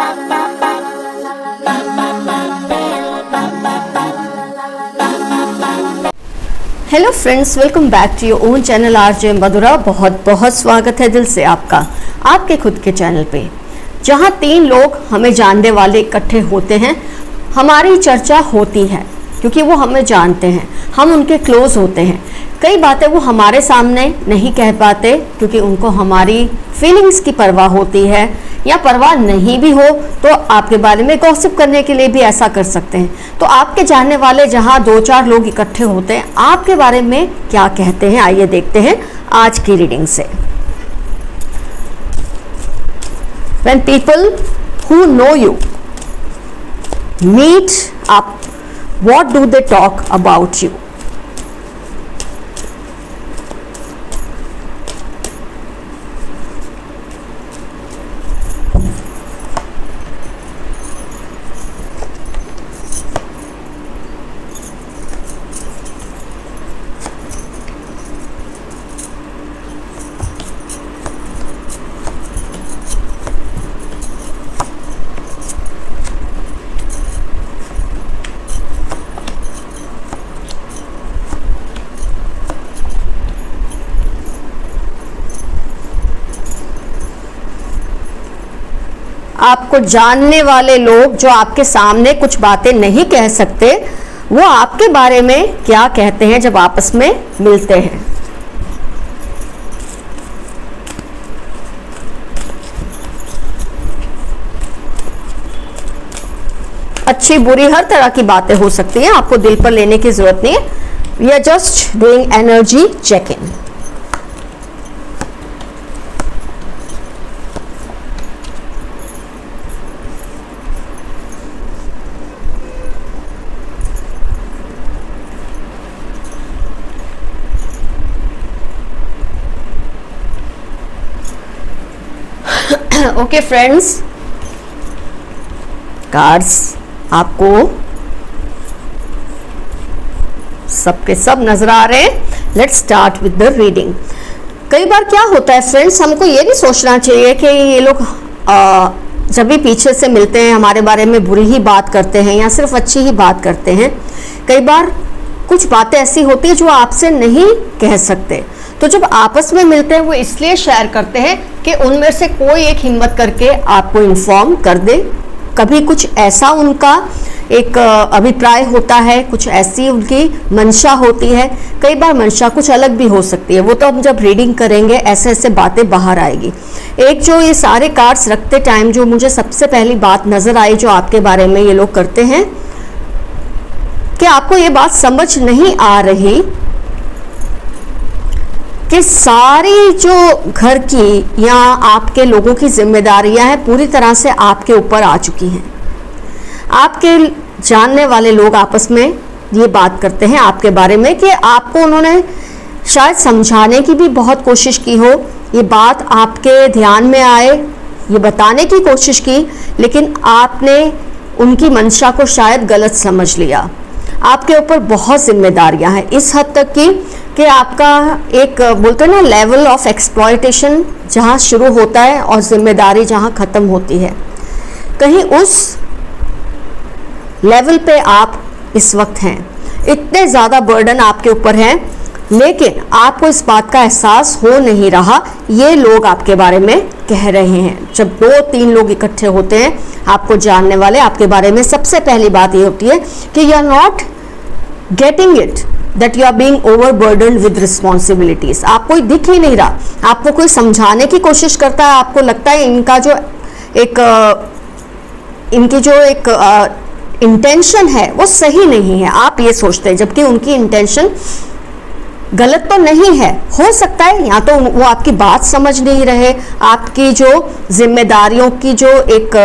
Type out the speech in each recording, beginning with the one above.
Hello friends, welcome back to your own channel RJ Madhura. बहुत बहुत स्वागत है दिल से आपका आपके खुद के चैनल पे, जहां 3 लोग हमें जानने वाले इकट्ठे होते हैं। हमारी चर्चा होती है क्योंकि वो हमें जानते हैं, हम उनके क्लोज होते हैं। कई बातें वो हमारे सामने नहीं कह पाते क्योंकि उनको हमारी फीलिंग्स की परवाह होती है, या परवाह नहीं भी हो तो आपके बारे में गॉसिप करने के लिए भी ऐसा कर सकते हैं। तो आपके जानने वाले जहां 2-4 लोग इकट्ठे होते हैं, आपके बारे में क्या कहते हैं, आइए देखते हैं आज की रीडिंग से। When people who know you meet up, what do they talk about you? आपको जानने वाले लोग जो आपके सामने कुछ बातें नहीं कह सकते, वो आपके बारे में क्या कहते हैं जब आपस में मिलते हैं। अच्छी बुरी हर तरह की बातें हो सकती हैं, आपको दिल पर लेने की जरूरत नहीं है। We are just doing energy check in. Okay friends, cards आपको सबके सब नजर आ रहे हैं। Let's start with the reading. कई बार क्या होता है फ्रेंड्स, हमको ये नहीं सोचना चाहिए कि ये लोग जब भी पीछे से मिलते हैं हमारे बारे में बुरी ही बात करते हैं या सिर्फ अच्छी ही बात करते हैं। कई बार कुछ बातें ऐसी होती है जो आपसे नहीं कह सकते, तो जब आपस में मिलते हैं वो इसलिए शेयर करते हैं कि उनमें से कोई एक हिम्मत करके आपको इन्फॉर्म कर दे। कभी कुछ ऐसा उनका एक अभिप्राय होता है, कुछ ऐसी उनकी मंशा होती है। कई बार मंशा कुछ अलग भी हो सकती है, वो तो हम जब रीडिंग करेंगे ऐसे ऐसे बातें बाहर आएगी। एक जो ये सारे कार्ड्स रखते टाइम जो मुझे सबसे पहली बात नजर आई जो आपके बारे में ये लोग करते हैं कि आपको ये बात समझ नहीं आ रही कि सारी जो घर की या आपके लोगों की जिम्मेदारियां हैं पूरी तरह से आपके ऊपर आ चुकी हैं। आपके जानने वाले लोग आपस में ये बात करते हैं आपके बारे में कि आपको उन्होंने शायद समझाने की भी बहुत कोशिश की हो, ये बात आपके ध्यान में आए, ये बताने की कोशिश की, लेकिन आपने उनकी मंशा को शायद गलत समझ लिया। आपके ऊपर बहुत जिम्मेदारियां हैं, इस हद तक कि आपका एक बोलते हैं ना लेवल ऑफ एक्सप्लॉयटेशन जहां शुरू होता है और जिम्मेदारी जहां खत्म होती है, कहीं उस लेवल पे आप इस वक्त हैं। इतने ज़्यादा बर्डन आपके ऊपर हैं, लेकिन आपको इस बात का एहसास हो नहीं रहा, ये लोग आपके बारे में कह रहे हैं। जब 2-3 लोग इकट्ठे होते हैं आपको जानने वाले, आपके बारे में सबसे पहली बात ये होती है कि you are not getting it that you are being overburdened with responsibilities. आपको दिख ही नहीं रहा, आपको कोई समझाने की कोशिश करता है, आपको लगता है इनका जो इनकी जो एक इंटेंशन है वो सही नहीं है, आप ये सोचते हैं, जबकि उनकी इंटेंशन गलत तो नहीं है। हो सकता है या तो वो आपकी बात समझ नहीं रहे, आपकी जो जिम्मेदारियों की जो एक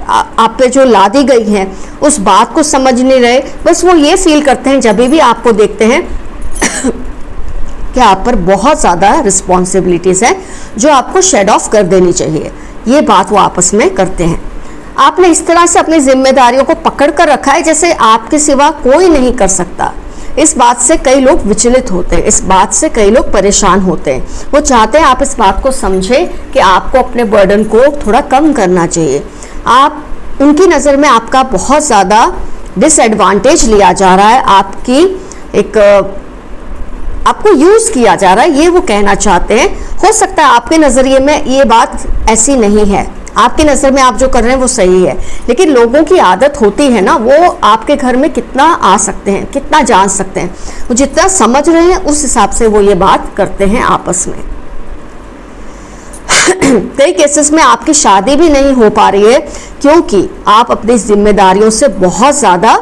आप पे जो लादी गई है उस बात को समझ नहीं रहे। बस वो ये फील करते हैं जब भी आपको देखते हैं कि आप पर बहुत ज़्यादा रिस्पॉन्सिबिलिटीज़ हैं जो आपको शेड ऑफ कर देनी चाहिए। ये बात वो आपस में करते हैं। आपने इस तरह से अपनी जिम्मेदारियों को पकड़ कर रखा है जैसे आपके सिवा कोई नहीं कर सकता। इस बात से कई लोग विचलित होते हैं, इस बात से कई लोग परेशान होते हैं। वो चाहते हैं आप इस बात को समझें कि आपको अपने बर्डन को थोड़ा कम करना चाहिए। आप उनकी नज़र में आपका बहुत ज़्यादा डिसएडवांटेज लिया जा रहा है, आपको यूज़ किया जा रहा है, ये वो कहना चाहते हैं। हो सकता है आपके नज़रिए में ये बात ऐसी नहीं है, आपकी नज़र में आप जो कर रहे हैं वो सही है, लेकिन लोगों की आदत होती है ना, वो आपके घर में कितना आ सकते हैं, कितना जान सकते हैं, वो जितना समझ रहे हैं उस हिसाब से वो ये बात करते हैं आपस में। कई केसेस में आपकी शादी भी नहीं हो पा रही है क्योंकि आप अपनी जिम्मेदारियों से बहुत ज़्यादा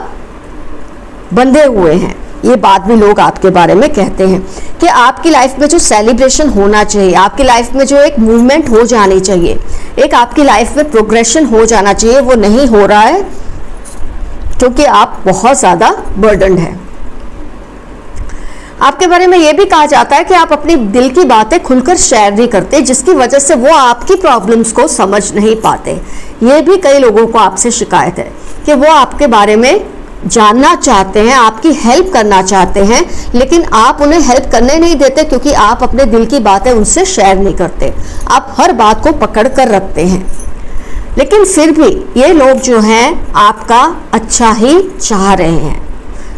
बंधे हुए हैं। ये बात भी लोग आपके बारे में कहते हैं कि आपकी लाइफ में जो सेलिब्रेशन होना चाहिए, आपकी लाइफ में जो एक मूवमेंट हो जानी चाहिए, एक आपकी लाइफ में प्रोग्रेशन हो जाना चाहिए, वो नहीं हो रहा है क्योंकि आप बहुत ज़्यादा बर्डन्ड हैं। आपके बारे में ये भी कहा जाता है कि आप अपनी दिल की बातें खुलकर शेयर नहीं करते, जिसकी वजह से वो आपकी प्रॉब्लम्स को समझ नहीं पाते। ये भी कई लोगों को आपसे शिकायत है कि वो आपके बारे में जानना चाहते हैं, आपकी हेल्प करना चाहते हैं, लेकिन आप उन्हें हेल्प करने नहीं देते क्योंकि आप अपने दिल की बातें उनसे शेयर नहीं करते। आप हर बात को पकड़ कर रखते हैं, लेकिन फिर भी ये लोग जो हैं आपका अच्छा ही चाह रहे हैं।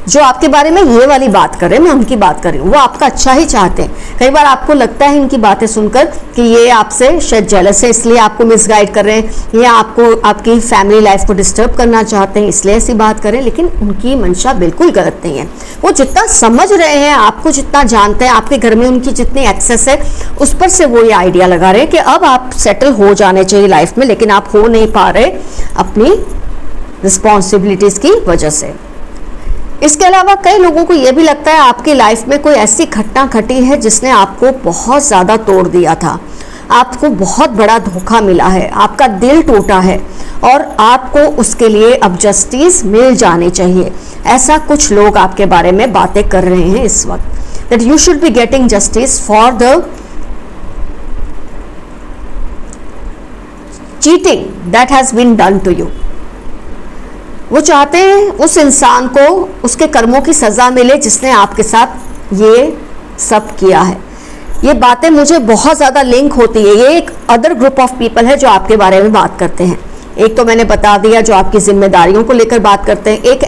जो आपके बारे में ये वाली बात कर रहे हैं, मैं उनकी बात कर रही हूँ, वो आपका अच्छा ही चाहते हैं। कई बार आपको लगता है इनकी बातें सुनकर कि ये आपसे शायद जेलस है, इसलिए आपको मिसगाइड कर रहे हैं, या आपको आपकी फैमिली लाइफ को डिस्टर्ब करना चाहते हैं इसलिए ऐसी बात करें, लेकिन उनकी मंशा बिल्कुल गलत नहीं है। वो जितना समझ रहे हैं, आपको जितना जानते हैं, आपके घर में उनकी जितनी एक्सेस है, उस पर से वो ये आइडिया लगा रहे हैं कि अब आप सेटल हो जाने चाहिए लाइफ में, लेकिन आप हो नहीं पा रहे अपनी रिस्पॉन्सिबिलिटीज़ की वजह से। इसके अलावा कई लोगों को यह भी लगता है आपकी लाइफ में कोई ऐसी घटना घटी है जिसने आपको बहुत ज़्यादा तोड़ दिया था, आपको बहुत बड़ा धोखा मिला है, आपका दिल टूटा है और आपको उसके लिए अब जस्टिस मिल जानी चाहिए। ऐसा कुछ लोग आपके बारे में बातें कर रहे हैं इस वक्त, that you should be getting justice for the cheating that has been done to you. वो चाहते हैं उस इंसान को उसके कर्मों की सज़ा मिले जिसने आपके साथ ये सब किया है। ये बातें मुझे बहुत ज़्यादा लिंक होती है। ये एक अदर ग्रुप ऑफ पीपल है जो आपके बारे में बात करते हैं। एक तो मैंने बता दिया जो आपकी जिम्मेदारियों को लेकर बात करते हैं, एक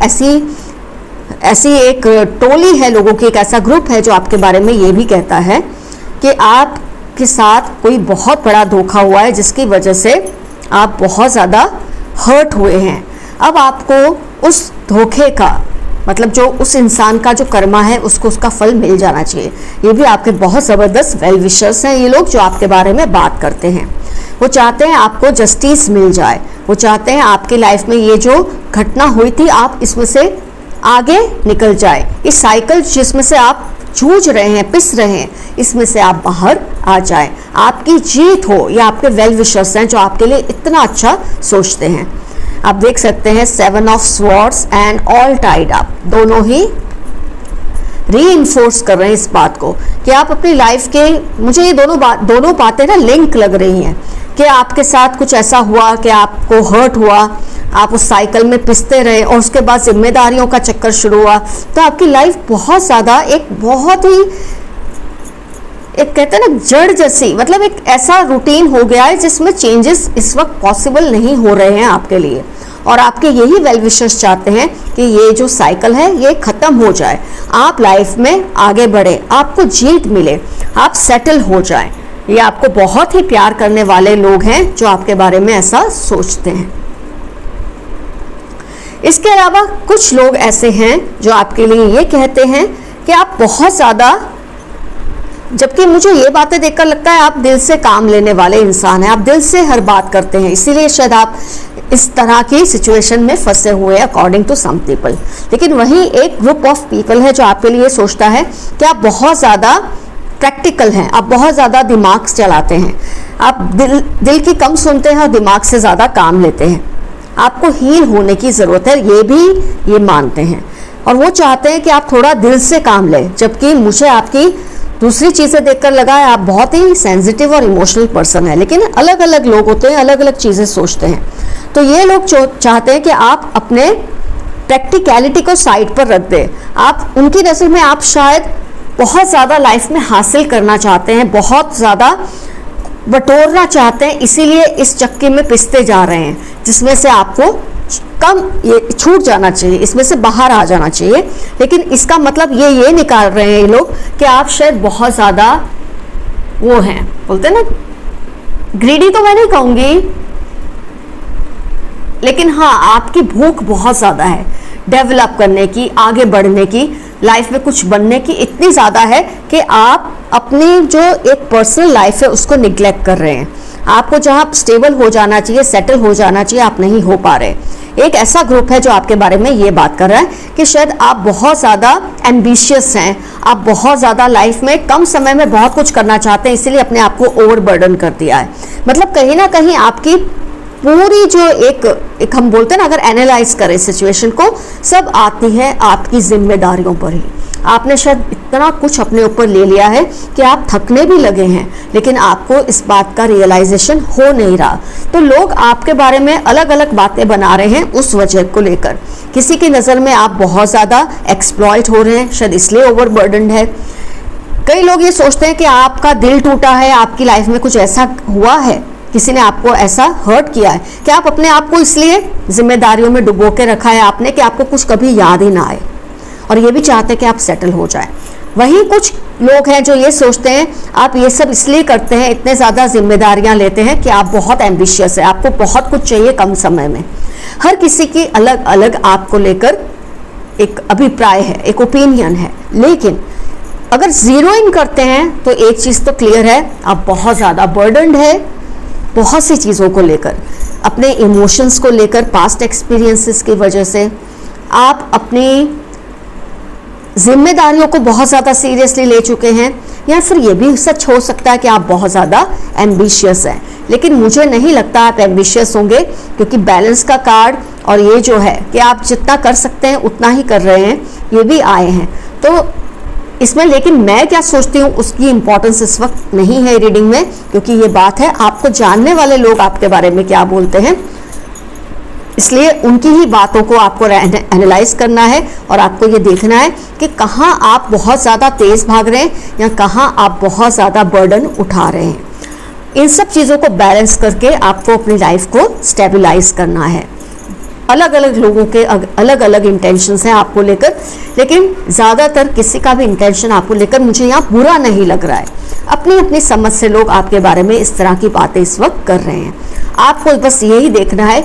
ऐसी एक टोली है लोगों की, एक ऐसा ग्रुप है जो आपके बारे में ये भी कहता है कि आपके साथ कोई बहुत बड़ा धोखा हुआ है जिसकी वजह से आप बहुत ज़्यादा हर्ट हुए हैं। अब आपको उस धोखे का मतलब जो उस इंसान का जो कर्मा है उसको उसका फल मिल जाना चाहिए। ये भी आपके बहुत ज़बरदस्त वेल विशर्स हैं ये लोग जो आपके बारे में बात करते हैं। वो चाहते हैं आपको जस्टिस मिल जाए, वो चाहते हैं आपकी लाइफ में ये जो घटना हुई थी आप इसमें से आगे निकल जाए। इस साइकिल जिसमें से आप जूझ रहे हैं, पिस रहे हैं, इसमें से आप बाहर आ जाएं, आपकी जीत हो। ये आपके वेल विशर्स हैं जो आपके लिए इतना अच्छा सोचते हैं। आप देख सकते हैं 7 of swords and all tied up, दोनों ही रीइंफोर्स कर रहे हैं इस बात को कि आप अपनी लाइफ के, मुझे ये दोनों बातें ना लिंक लग रही हैं कि आपके साथ कुछ ऐसा हुआ कि आपको हर्ट हुआ, आप उस साइकिल में पिसते रहे और उसके बाद जिम्मेदारियों का चक्कर शुरू हुआ, तो आपकी लाइफ बहुत ज़्यादा एक कहते हैं ना जड़ जैसी, मतलब एक ऐसा रूटीन हो गया है जिसमें चेंजेस इस वक्त पॉसिबल नहीं हो रहे हैं आपके लिए। और आपके यही वेल विशर्स चाहते हैं कि ये जो साइकिल है ये ख़त्म हो जाए, आप लाइफ में आगे बढ़े, आपको जीत मिले, आप सेटल हो जाएं। ये आपको बहुत ही प्यार करने वाले लोग हैं जो आपके बारे में ऐसा सोचते हैं। इसके अलावा कुछ लोग ऐसे हैं जो आपके लिए ये कहते हैं कि आप बहुत ज़्यादा, जबकि मुझे ये बातें देखकर लगता है आप दिल से काम लेने वाले इंसान हैं, आप दिल से हर बात करते हैं, इसीलिए शायद आप इस तरह की सिचुएशन में फंसे हुए हैं अकॉर्डिंग टू सम पीपल। लेकिन वहीं एक ग्रुप ऑफ पीपल है जो आपके लिए सोचता है कि आप बहुत ज़्यादा प्रैक्टिकल हैं, आप बहुत ज़्यादा दिमाग चलाते हैं, आप दिल की कम सुनते हैं और दिमाग से ज़्यादा काम लेते हैं, आपको हील होने की ज़रूरत है, ये भी ये मानते हैं। और वो चाहते हैं कि आप थोड़ा दिल से काम लें, जबकि मुझे आपकी दूसरी चीज़ें देखकर लगा है आप बहुत ही सेंसिटिव और इमोशनल पर्सन है। लेकिन अलग अलग लोग होते हैं, अलग अलग चीज़ें सोचते हैं। तो ये लोग चाहते हैं कि आप अपने प्रैक्टिकलिटी को साइड पर रख दें। आप उनकी नज़र में आप शायद बहुत ज़्यादा लाइफ में हासिल करना चाहते हैं, बहुत ज़्यादा बटोरना चाहते हैं, इसीलिए इस चक्की में पिसते जा रहे हैं, जिसमें से आपको कम ये छूट जाना चाहिए, इसमें से बाहर आ जाना चाहिए। लेकिन इसका मतलब ये निकाल रहे हैं ये लोग कि आप शायद बहुत ज़्यादा वो हैं, बोलते हैं ना, ग्रीडी तो मैं नहीं कहूँगी, लेकिन हाँ आपकी भूख बहुत ज़्यादा है डेवलप करने की, आगे बढ़ने की, लाइफ में कुछ बनने की इतनी ज़्यादा है कि आप अपनी जो एक पर्सनल लाइफ है उसको निग्लेक्ट कर रहे हैं। आपको जहाँ स्टेबल हो जाना चाहिए, सेटल हो जाना चाहिए, आप नहीं हो पा रहे। एक ऐसा ग्रुप है जो आपके बारे में ये बात कर रहा है कि शायद आप बहुत ज़्यादा एम्बिशियस हैं, आप बहुत ज़्यादा लाइफ में कम समय में बहुत कुछ करना चाहते हैं, इसीलिए अपने आप को ओवरबर्डन कर दिया है। मतलब कहीं ना कहीं आपकी पूरी जो एक हम बोलते हैं ना, अगर एनालाइज करें सिचुएशन को, सब आती है आपकी जिम्मेदारियों पर ही। आपने शायद इतना कुछ अपने ऊपर ले लिया है कि आप थकने भी लगे हैं, लेकिन आपको इस बात का रियलाइजेशन हो नहीं रहा। तो लोग आपके बारे में अलग अलग बातें बना रहे हैं उस वजह को लेकर। किसी की नज़र में आप बहुत ज़्यादा एक्सप्लॉइट हो रहे हैं, शायद इसलिए ओवरबर्डन्ड है। कई लोग ये सोचते हैं कि आपका दिल टूटा है, आपकी लाइफ में कुछ ऐसा हुआ है, किसी ने आपको ऐसा हर्ट किया है कि आप अपने आप को इसलिए जिम्मेदारियों में डुबो के रखा है आपने कि आपको कुछ कभी याद ही ना आए, और ये भी चाहते हैं कि आप सेटल हो जाए। वहीं कुछ लोग हैं जो ये सोचते हैं आप ये सब इसलिए करते हैं, इतने ज़्यादा जिम्मेदारियां लेते हैं कि आप बहुत एम्बिशियस है, आपको बहुत कुछ चाहिए कम समय में। हर किसी की अलग अलग आपको लेकर एक अभिप्राय है, एक ओपिनियन है। लेकिन अगर जीरो इन करते हैं तो एक चीज़ तो क्लियर है, आप बहुत ज़्यादा बर्डन्ड है बहुत सी चीज़ों को लेकर, अपने इमोशंस को लेकर, पास्ट एक्सपीरियंसेस की वजह से आप अपनी जिम्मेदारियों को बहुत ज़्यादा सीरियसली ले चुके हैं, या फिर ये भी सच हो सकता है कि आप बहुत ज़्यादा एम्बिशियस हैं। लेकिन मुझे नहीं लगता आप एम्बिशियस होंगे, क्योंकि बैलेंस का कार्ड और ये जो है कि आप जितना कर सकते हैं उतना ही कर रहे हैं, ये भी आए हैं। तो इसमें लेकिन मैं क्या सोचती हूँ उसकी इंपॉर्टेंस इस वक्त नहीं है रीडिंग में, क्योंकि ये बात है आपको जानने वाले लोग आपके बारे में क्या बोलते हैं, इसलिए उनकी ही बातों को आपको एनालाइज करना है और आपको ये देखना है कि कहाँ आप बहुत ज़्यादा तेज़ भाग रहे हैं या कहाँ आप बहुत ज़्यादा बर्डन उठा रहे हैं। इन सब चीज़ों को बैलेंस करके आपको अपनी लाइफ को स्टेबलाइज करना है। अलग अलग लोगों के अलग अलग इंटेंशंस हैं आपको लेकर, लेकिन ज़्यादातर किसी का भी इंटेंशन आपको लेकर मुझे यहाँ बुरा नहीं लग रहा है। अपनी अपनी समझ से लोग आपके बारे में इस तरह की बातें इस वक्त कर रहे हैं। आपको बस यही देखना है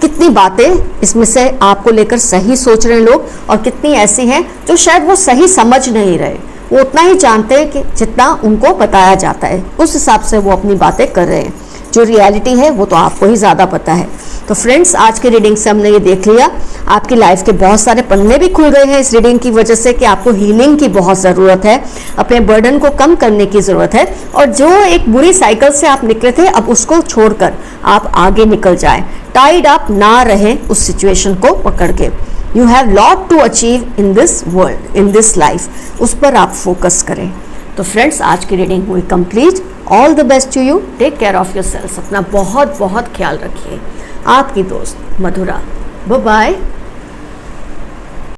कितनी बातें इसमें से आपको लेकर सही सोच रहे हैं लोग, और कितनी ऐसी हैं जो शायद वो सही समझ नहीं रहे, वो उतना ही जानते हैं कि जितना उनको बताया जाता है, उस हिसाब से वो अपनी बातें कर रहे हैं। जो रियलिटी है वो तो आपको ही ज़्यादा पता है। तो फ्रेंड्स, आज की रीडिंग से हमने ये देख लिया आपकी लाइफ के बहुत सारे पन्ने भी खुल गए हैं इस रीडिंग की वजह से, कि आपको हीलिंग की बहुत ज़रूरत है, अपने बर्डन को कम करने की ज़रूरत है, और जो एक बुरी साइकिल से आप निकले थे अब उसको छोड़कर आप आगे निकल जाएं, टाइड अप ना रहें उस सिचुएशन को पकड़ के। You have lot to achieve in this world, in this life, उस पर आप फोकस करें। तो फ्रेंड्स, आज की रीडिंग हुई complete. All the best to you, take care of your self, अपना बहुत बहुत ख्याल रखिए। आपकी दोस्त मधुरा, बाय बाय।